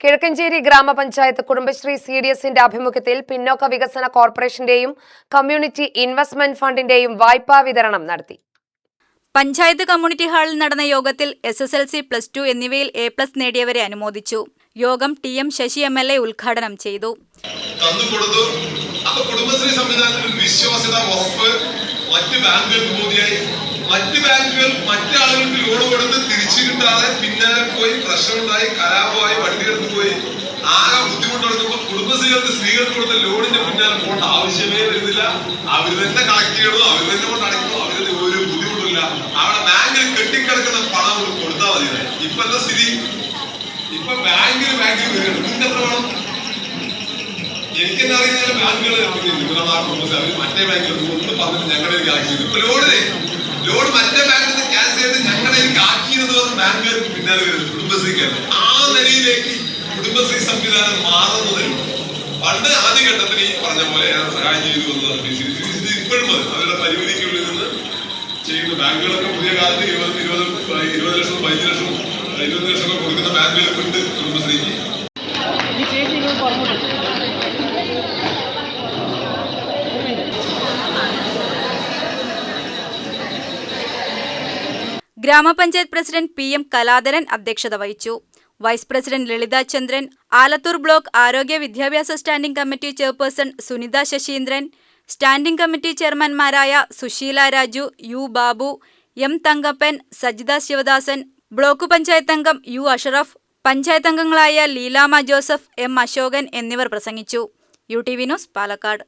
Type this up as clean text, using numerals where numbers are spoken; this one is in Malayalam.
കിഴക്കഞ്ചേരി ഗ്രാമപഞ്ചായത്ത് കുടുംബശ്രീ CDSന്റെ ആഭിമുഖ്യത്തിൽ പിന്നോക്ക വികസന കോർപ്പറേഷന്റെയും കമ്മ്യൂണിറ്റി ഇൻവെസ്റ്റ്മെന്റ് ഫണ്ടിന്റെയും വായ്പാ വിതരണം നടത്തി. പഞ്ചായത്ത് കമ്മ്യൂണിറ്റി ഹാളിൽ നടന്ന യോഗത്തിൽ SSLC, +2 എന്നിവയിൽ A+ നേടിയവരെ അനുമോദിച്ചു. യോഗം TM ശശി MLA ഉദ്ഘാടനം ചെയ്തു. കുടുംബശ്രീ സംവിധാനത്തിൽ വിശ്വാസ്യത ഉറപ്പ് മറ്റ് ബാങ്കുകൾ മറ്റാളുകൾക്ക് ലോൺ കൊടുത്ത് തിരിച്ചു കിട്ടാതെ പിന്നാലെ പോയി പ്രശ്നമുണ്ടായി കലാപമായി വണ്ടിയെടുത്ത് പോയി ആകെ ബുദ്ധിമുട്ടെടുക്കുമ്പോൾ കുടുംബശ്രീകൾക്ക് സ്ത്രീകൾക്ക് കൊടുത്ത ലോണിന്റെ പിന്നാലെ പോകേണ്ട ആവശ്യമേ വരുന്നില്ല. അവർ തന്നെ കളക്ട് ചെയ്യണോ, അവർ തന്നെ കൊണ്ട് അടയ്ക്കണോ, അവരുടെ ഒരു ബുദ്ധിമുട്ടില്ല. അവിടെ ബാങ്കിൽ കെട്ടിക്കിടക്കുന്ന പണം കൊടുത്താൽ മതി. ഇപ്പൊ എന്താ സ്ഥിതി? ഇപ്പൊ ബാങ്കിൽ വരികയാണ്. നിങ്ങൾക്ക് എത്ര വേണം? എനിക്കെന്താ അറിയുന്ന ബാങ്കുകൾ അവർ മറ്റേ ബാങ്കിൽ ഒന്ന് പറഞ്ഞിട്ട് ഞങ്ങളുടെ ആക്കി ഇപ്പൊ ലോൺ മറ്റേ ബാങ്കിൽ നിന്ന് ക്യാൻസൽ ചെയ്ത് ഞങ്ങളുടെ ആക്കിയെന്ന് പറഞ്ഞ ബാങ്കുകാർക്ക് പിന്നാലെ വരുന്നത് കുടുംബശ്രീക്കാര്. ആ നിലയിലേക്ക് കുടുംബശ്രീ സംവിധാനം മാറുന്നതിലും പണ്ട് ആദ്യഘട്ടത്തിൽ ഈ പറഞ്ഞ പോലെ സഹായം ചെയ്തു വന്നതാണ്. ഇപ്പോഴും അവരുടെ പരിമിതിക്കുള്ളിൽ നിന്ന് ചെയ്യുന്ന ബാങ്കുകളൊക്കെ പുതിയ കാലത്ത് 20 ലക്ഷം 15 ലക്ഷം 20 ലക്ഷം ഒക്കെ കൊടുക്കുന്ന ബാങ്കുകളൊക്കെ ഉണ്ട് കുടുംബശ്രീക്ക്. ഗ്രാമപഞ്ചായത്ത് പ്രസിഡന്റ് PM കലാധരൻ അധ്യക്ഷത വഹിച്ചു. Vice president Lalitha Chandran, Alathur block ആരോഗ്യ വിദ്യാഭ്യാസ standing committee chairperson Sunitha Sasheendran, standing committee ചെയർമാൻമാരായ Susheela Raju, U Babu, M Thankappan, Sajitha Sivadasan, block panchayat അംഗം U അഷറഫ്, പഞ്ചായത്ത് അംഗങ്ങളായ ലീലാമ ജോസഫ്, M അശോകൻ എന്നിവർ പ്രസംഗിച്ചു. UTV news, Palakkad.